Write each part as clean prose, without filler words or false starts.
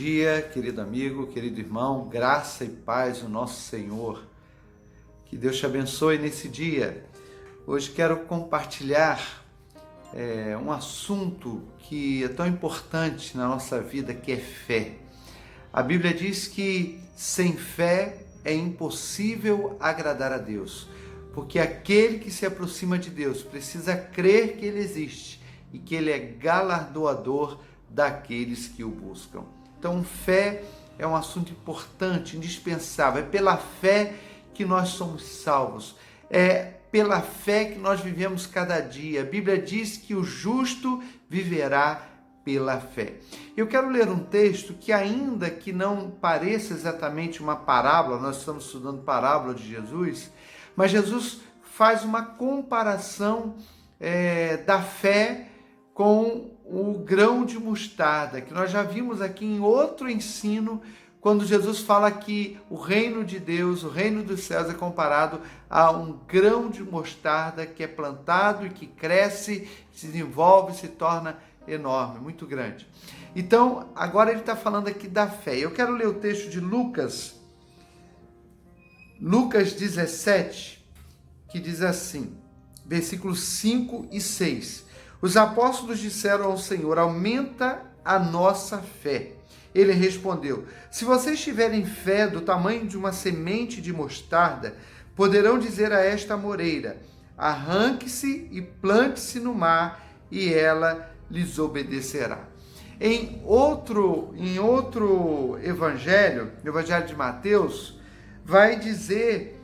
dia, querido amigo, querido irmão, graça e paz do nosso Senhor. Que Deus te abençoe nesse dia. Hoje quero compartilhar um assunto que é tão importante na nossa vida, que é fé. A Bíblia diz que sem fé é impossível agradar a Deus, porque aquele que se aproxima de Deus precisa crer que Ele existe e que Ele é galardoador daqueles que o buscam. Então, fé é um assunto importante, indispensável. É pela fé que nós somos salvos. É pela fé que nós vivemos cada dia. A Bíblia diz que o justo viverá pela fé. Eu quero ler um texto que, ainda que não pareça exatamente uma parábola, nós estamos estudando parábola de Jesus, mas Jesus faz uma comparação da fé com o grão de mostarda, que nós já vimos aqui em outro ensino, quando Jesus fala que o reino de Deus, o reino dos céus é comparado a um grão de mostarda que é plantado e que cresce, se desenvolve, se torna enorme, muito grande. Então, agora ele está falando aqui da fé. Eu quero ler o texto de Lucas 17, que diz assim, versículos 5 e 6. Os apóstolos disseram ao Senhor: aumenta a nossa fé. Ele respondeu: se vocês tiverem fé do tamanho de uma semente de mostarda, poderão dizer a esta moreira: arranque-se e plante-se no mar, e ela lhes obedecerá. Em outro evangelho, no evangelho de Mateus, vai dizer,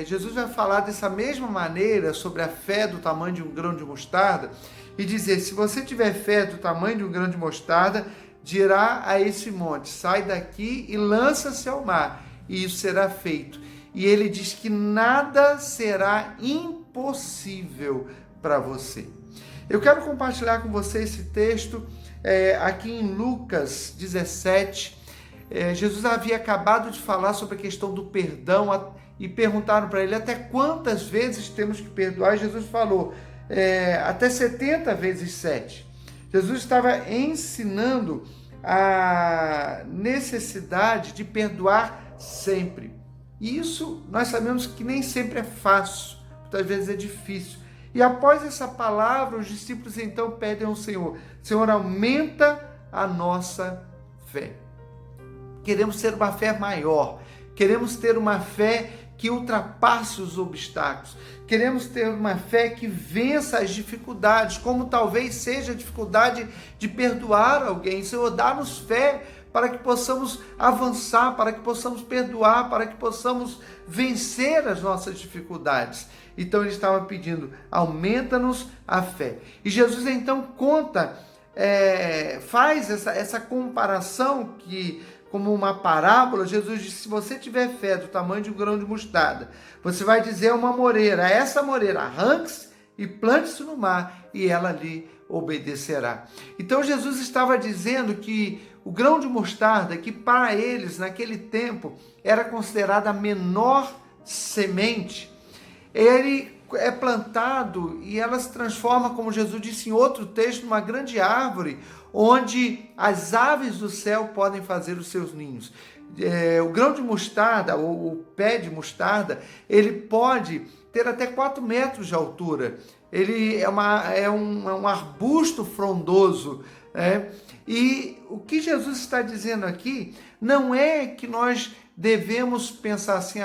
Jesus vai falar dessa mesma maneira sobre a fé do tamanho de um grão de mostarda e dizer: se você tiver fé do tamanho de um grão de mostarda, dirá a esse monte: sai daqui e lança-se ao mar, e isso será feito. E ele diz que nada será impossível para você. Eu quero compartilhar com você esse texto aqui em Lucas 17. Jesus havia acabado de falar sobre a questão do perdão e perguntaram para ele: até quantas vezes temos que perdoar? E Jesus falou: até 70 vezes 7. Jesus estava ensinando a necessidade de perdoar sempre. E isso nós sabemos que nem sempre é fácil, muitas vezes é difícil. E após essa palavra, os discípulos então pedem ao Senhor: Senhor, aumenta a nossa fé. Queremos ter uma fé maior, queremos ter uma fé que ultrapasse os obstáculos, queremos ter uma fé que vença as dificuldades, como talvez seja a dificuldade de perdoar alguém. Senhor, dá-nos fé para que possamos avançar, para que possamos perdoar, para que possamos vencer as nossas dificuldades. Então ele estava pedindo: aumenta-nos a fé. E Jesus então faz essa comparação que, como uma parábola. Jesus disse: se você tiver fé do tamanho de um grão de mostarda, você vai dizer a uma moreira: a essa moreira, arranque-se e plante-se no mar, e ela lhe obedecerá. Então Jesus estava dizendo que o grão de mostarda, que para eles naquele tempo era considerada a menor semente, ele é plantado e ela se transforma, como Jesus disse em outro texto, numa grande árvore, onde as aves do céu podem fazer os seus ninhos. O grão de mostarda, ou o pé de mostarda, ele pode ter até 4 metros de altura. Ele é um arbusto frondoso. E o que Jesus está dizendo aqui não é que nós devemos pensar assim: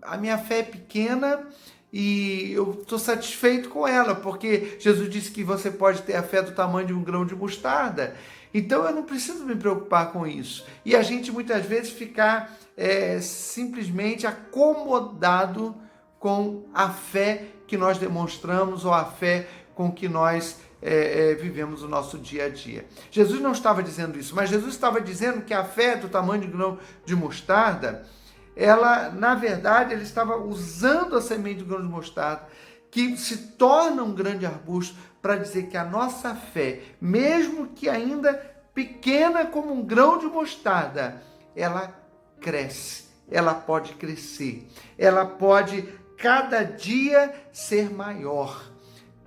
a minha fé é pequena e eu estou satisfeito com ela, porque Jesus disse que você pode ter a fé do tamanho de um grão de mostarda, então eu não preciso me preocupar com isso. E a gente muitas vezes ficar simplesmente acomodado com a fé que nós demonstramos ou a fé com que nós vivemos o nosso dia a dia. Jesus não estava dizendo isso, mas Jesus estava dizendo que a fé do tamanho de um grão de mostarda, ela, na verdade, ele estava usando a semente do grão de mostarda, que se torna um grande arbusto, para dizer que a nossa fé, mesmo que ainda pequena como um grão de mostarda, ela cresce, ela pode crescer, ela pode cada dia ser maior.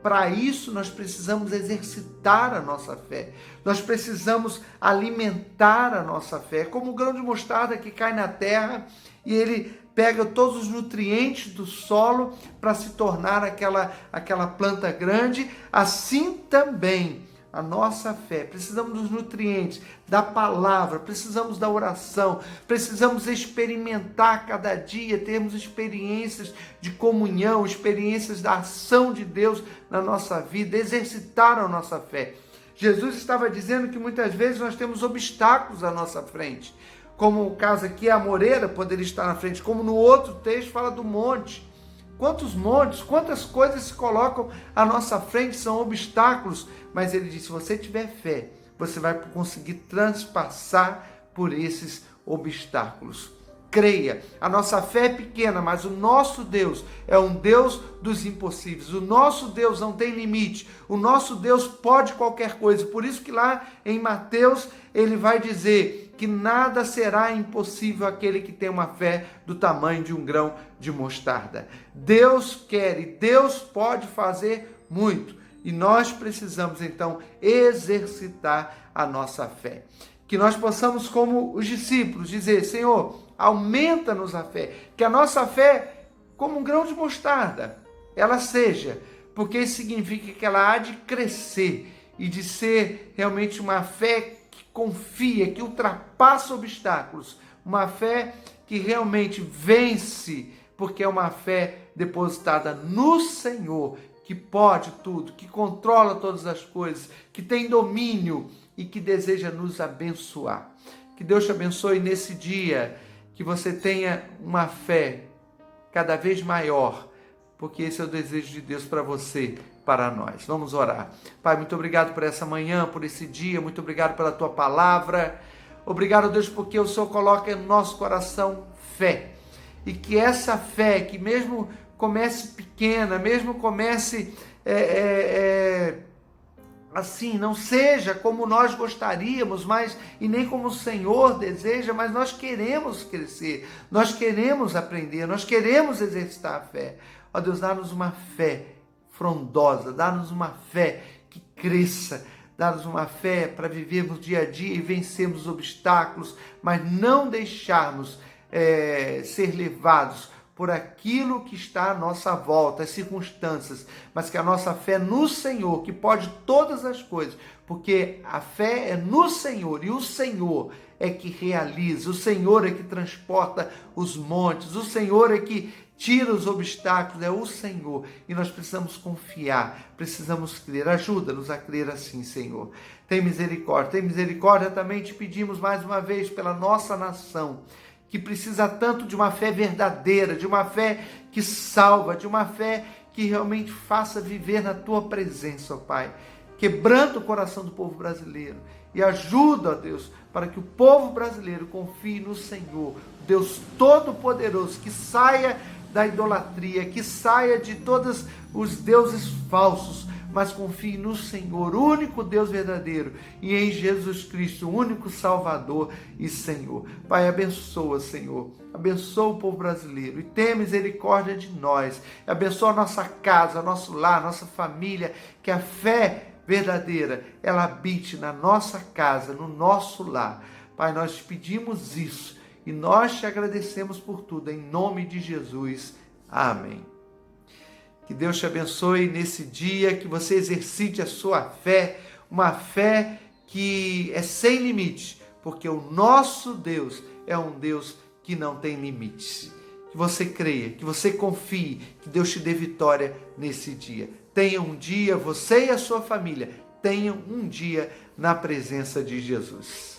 para isso nós precisamos exercitar a nossa fé. Nós precisamos alimentar a nossa fé. É como o grão de mostarda que cai na terra e ele pega todos os nutrientes do solo para se tornar aquela planta grande. Assim também a nossa fé, precisamos dos nutrientes, da palavra, precisamos da oração, precisamos experimentar cada dia, termos experiências de comunhão, experiências da ação de Deus na nossa vida, exercitar a nossa fé. Jesus estava dizendo que muitas vezes nós temos obstáculos à nossa frente, como o caso aqui, a moreira poderia estar na frente, como no outro texto fala do monte. Quantos montes, quantas coisas se colocam à nossa frente, são obstáculos, mas ele disse, se você tiver fé, você vai conseguir transpassar por esses obstáculos. Creia, a nossa fé é pequena, mas o nosso Deus é um Deus dos impossíveis. O nosso Deus não tem limite, o nosso Deus pode qualquer coisa. Por isso que lá em Mateus ele vai dizer que nada será impossível àquele que tem uma fé do tamanho de um grão de mostarda. Deus quer e Deus pode fazer muito. E nós precisamos, então, exercitar a nossa fé. Que nós possamos, como os discípulos, dizer, Senhor, aumenta-nos a fé. Que a nossa fé, como um grão de mostarda, ela seja, porque isso significa que ela há de crescer e de ser realmente uma fé que confia, que ultrapassa obstáculos. Uma fé que realmente vence, porque é uma fé depositada no Senhor, que pode tudo, que controla todas as coisas, que tem domínio e que deseja nos abençoar. Que Deus te abençoe nesse dia, que você tenha uma fé cada vez maior, porque esse é o desejo de Deus para você, para nós. Vamos orar. Pai, muito obrigado por essa manhã, por esse dia, muito obrigado pela tua palavra. Obrigado, Deus, porque o Senhor coloca no nosso coração fé. E que essa fé, que mesmo comece pequena, mesmo comece assim, não seja como nós gostaríamos, mas e nem como o Senhor deseja, mas nós queremos crescer, nós queremos aprender, nós queremos exercitar a fé. Ó Deus, dá-nos uma fé frondosa, dá-nos uma fé que cresça, dá-nos uma fé para vivermos dia a dia e vencermos os obstáculos, mas não deixarmos ser levados por aquilo que está à nossa volta, as circunstâncias, mas que a nossa fé no Senhor, que pode todas as coisas, porque a fé é no Senhor, e o Senhor é que realiza, o Senhor é que transporta os montes, o Senhor é que tira os obstáculos, é o Senhor, e nós precisamos confiar, precisamos crer. Ajuda-nos a crer assim, Senhor. Tem misericórdia também, te pedimos mais uma vez pela nossa nação, que precisa tanto de uma fé verdadeira, de uma fé que salva, de uma fé que realmente faça viver na tua presença, ó Pai. Quebranta o coração do povo brasileiro e ajuda, ó Deus, para que o povo brasileiro confie no Senhor, Deus Todo-Poderoso, que saia da idolatria, que saia de todos os deuses falsos, mas confie no Senhor, o único Deus verdadeiro, e em Jesus Cristo, o único Salvador e Senhor. Pai, abençoa, Senhor, abençoa o povo brasileiro e tenha misericórdia de nós, abençoa a nossa casa, nosso lar, nossa família, que a fé verdadeira, ela habite na nossa casa, no nosso lar. Pai, nós te pedimos isso e nós te agradecemos por tudo, em nome de Jesus. Amém. Que Deus te abençoe nesse dia, que você exercite a sua fé, uma fé que é sem limite, porque o nosso Deus é um Deus que não tem limites. Que você creia, que você confie, que Deus te dê vitória nesse dia. Tenha um dia, você e a sua família, tenham um dia na presença de Jesus.